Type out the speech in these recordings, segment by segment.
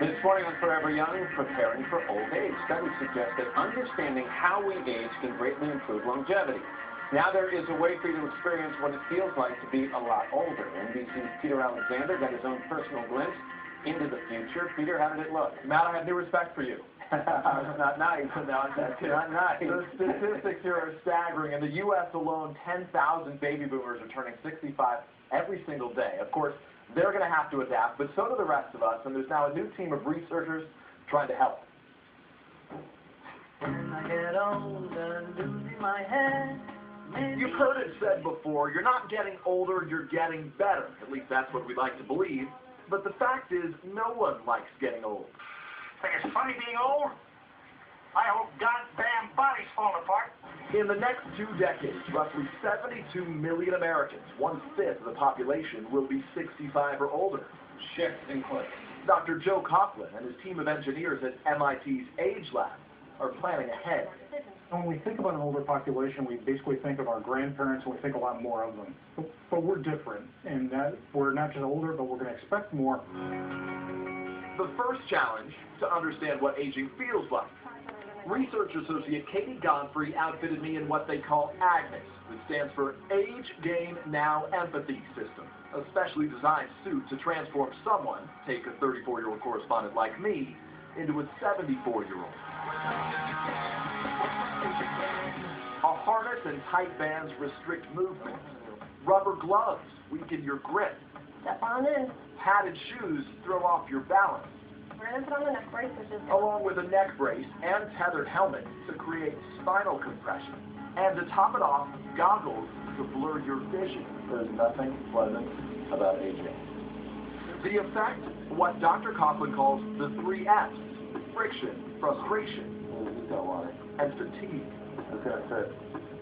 This morning on Forever Young, preparing for old age. Studies suggest that understanding how we age can greatly improve longevity. Now there is a way for you to experience what it feels like to be a lot older. NBC's Peter Alexander got his own personal glimpse into the future. Peter, how did it look? Matt, I have new respect for you. It's not nice. No, that's not nice. The statistics here are staggering. In the U.S. alone, 10,000 baby boomers are turning 65 every single day. Of course, they're going to have to adapt, but so do the rest of us, and there's now a new team of researchers trying to help. When I get older, losing my head. You've heard it said before, you're not getting older, you're getting better. At least that's what we like to believe. But the fact is, no one likes getting old. Think it's funny being old? I hope goddamn body's falling apart. In the next 2 decades, roughly 72 million Americans, 1/5 of the population, will be 65 or older. Shift in clip. Dr. Joe Coughlin and his team of engineers at MIT's Age Lab are planning ahead. When we think about an older population, we basically think of our grandparents, and we think a lot more of them. But we're different in that we're not just older, but we're going to expect more. The first challenge, to understand what aging feels like. Research associate Katie Godfrey outfitted me in what they call AGNES, which stands for Age Gain Now Empathy System, a specially designed suit to transform someone, take a 34-year-old correspondent like me, into a 74-year-old. A harness and tight bands restrict movement. Rubber gloves weaken your grip. Step on in. Padded shoes throw off your balance. We're going to put on the neck brace, which is Along with a neck brace and tethered helmet to create spinal compression. And to top it off, goggles to blur your vision. There's nothing pleasant about aging. The effect, what Dr. Coughlin calls the 3 F's: friction, frustration, and fatigue.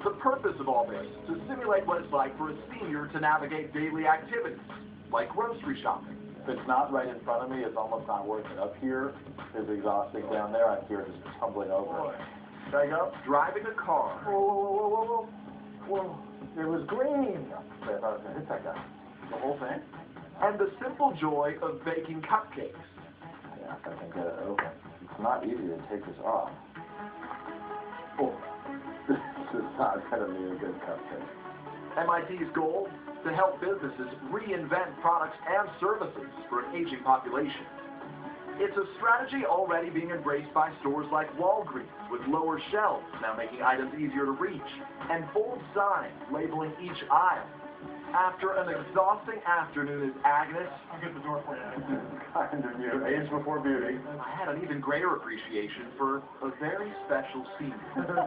The purpose of all this, to simulate what it's like for a senior to navigate daily activities, like grocery shopping. If it's not right in front of me, it's almost not worth it. Up here is exhausting. Down there, I fear just tumbling over. There you go. Driving a car. Whoa. It was green. I thought I was going to hit that guy. The whole thing? And the simple joy of baking cupcakes. Yeah, I can get it open. It's not easy to take this off. Oh, this is not going to be a good cupcake. MIT's goal? To help businesses reinvent products and services for an aging population. It's a strategy already being embraced by stores like Walgreens, with lower shelves now making items easier to reach, and bold signs labeling each aisle. After an exhausting afternoon at Agnes, I'll get the door for you. Kind of you. Age before beauty. I had an even greater appreciation for a very special senior.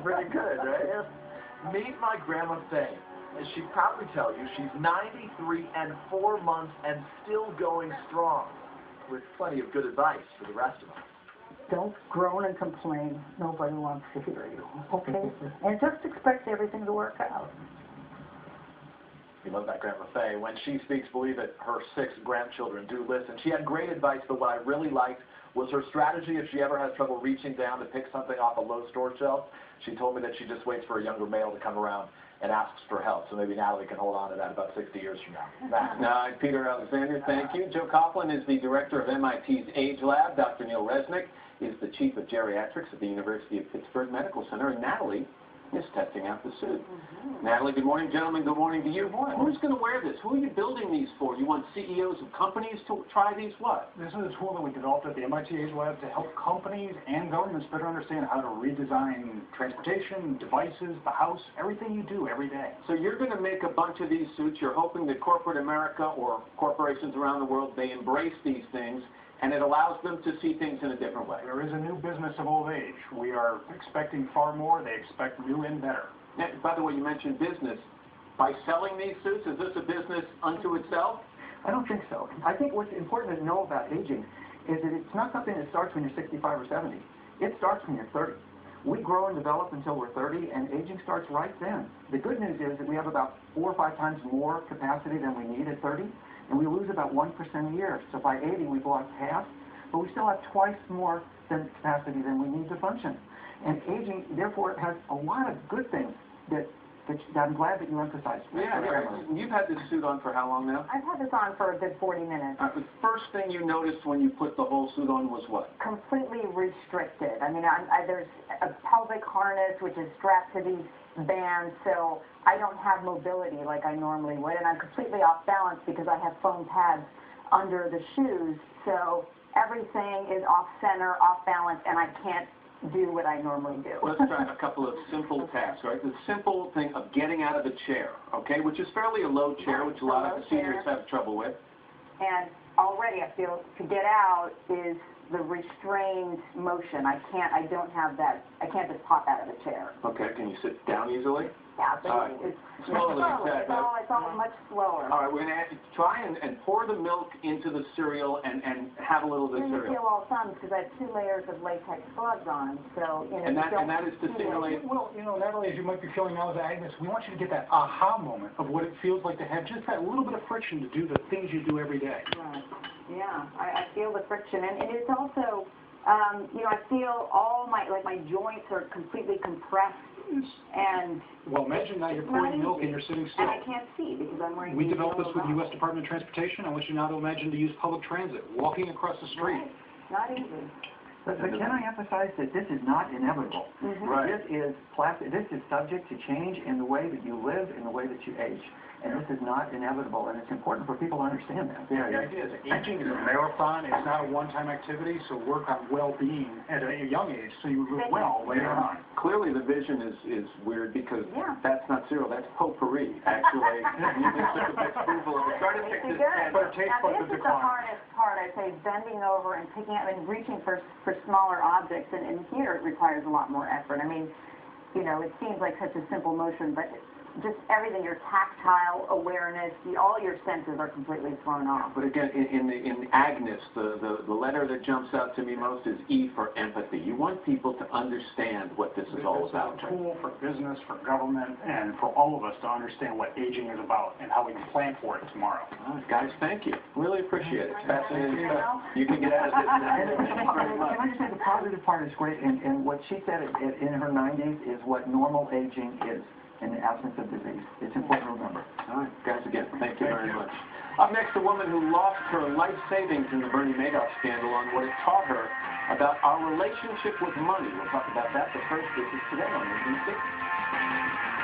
Pretty good, right? Meet my Grandma Faye. As she'd proudly tell you, she's 93 and 4 months and still going strong, with plenty of good advice for the rest of us. Don't groan and complain. Nobody wants to hear you, okay? And just expect everything to work out. You love that Grandma Faye. When she speaks, believe it, her 6 grandchildren do listen. She had great advice, but what I really liked was her strategy if she ever has trouble reaching down to pick something off a low store shelf. She told me that she just waits for a younger male to come around and asks for help. So maybe Natalie can hold on to that about 60 years from now. Now, Peter Alexander, thank you. Joe Coughlin is the director of MIT's Age Lab. Dr. Neil Resnick is the chief of geriatrics at the University of Pittsburgh Medical Center. And Natalie is testing out the suit. Natalie, good morning. Gentlemen, good morning to you. Who's going to wear this? Who are you building these for? You want CEOs of companies to try these? What? This is a tool that we developed at the MIT Age Lab to help companies and governments better understand how to redesign transportation, devices, the house, everything you do every day. So you're going to make a bunch of these suits. You're hoping that corporate America or corporations around the world, they embrace these things, and it allows them to see things in a different way. There is a new business of old age. We are expecting far more. They expect new and better. Now, by the way, you mentioned business. By selling these suits, is this a business unto itself? I don't think so. I think what's important to know about aging is that it's not something that starts when you're 65 or 70. It starts when you're 30. We grow and develop until we're 30, and aging starts right then. The good news is that we have about 4 or 5 times more capacity than we need at 30, and we lose about 1% a year. So by 80, we've lost half, but we still have twice more capacity than we need to function. And aging, therefore, has a lot of good things that I'm glad that you emphasized that. Yeah. You've had this suit on for how long now? I've had this on for a good 40 minutes. The first thing you noticed when you put the whole suit on was what? Completely restricted. I mean, there's a pelvic harness which is strapped to these bands, so I don't have mobility like I normally would, and I'm completely off balance because I have foam pads under the shoes, so everything is off center, off balance, and I can't do what I normally do. Let's try a couple of simple tasks, right? The simple thing of getting out of a chair, okay, which is fairly a low chair, which a lot of seniors have trouble with. And already I feel to get out is the restrained motion. I don't have that, I can't just pop out of a chair. Okay, can you sit down easily? Yeah, but All right. it's Slowly, slow. exactly. It's all much slower. All right, we're going to try and pour the milk into the cereal and have a little of the You cereal. feel all thumbs because I have 2 layers of latex gloves on, so, you know, And you don't that is to feel simulate. Well, you know, Natalie, as you might be feeling now as Agnes, we want you to get that aha moment of what it feels like to have just that little bit of friction to do the things you do every day. Right. Yeah, I feel the friction, and it's also, you know, I feel all my joints are completely compressed, and Well, imagine now you're pouring milk and you're sitting still. and I can't see because I'm wearing We these developed this yellow with the U.S. goggles. Department of Transportation. I want you now to imagine to use public transit, walking across the street. Right. Not easy. But can I emphasize that this is not inevitable? Mhm. Right. This is plastic. This is subject to change in the way that you live, in the way that you age. And this is not inevitable, and it's important for people to understand that. Yeah, the idea is that aging is a marathon. It's not a one-time activity, so work on well-being at a young age so you live well later on. Clearly the vision is weird because Yeah. that's not cereal, that's potpourri, actually. You just took a big spoonful of it. Try to pick It's this good. head. But it tastes Now, like this the is the decline. hardest part, I'd say, bending over and picking up and reaching for smaller objects, and here it requires a lot more effort. I mean, you know, it seems like such a simple motion, but just everything, your tactile awareness, all your senses are completely thrown off. But again, in Agnes, the letter that jumps out to me most is E for empathy. You want people to understand what this is all about. It's a tool for business, for government, and for all of us to understand what aging is about and how we can plan for it tomorrow. All right, guys, thank you. Really appreciate it. It's fascinating stuff. You can get out of this. Thank you very much. Can I just say the positive part is great, and what she said in her 90s is what normal aging is in the absence of disease. It's important to remember. All right, guys, again, thank you very much. Up next, a woman who lost her life savings in the Bernie Madoff scandal on what it taught her about our relationship with money. We'll talk about that, but first, this is Today on NBC.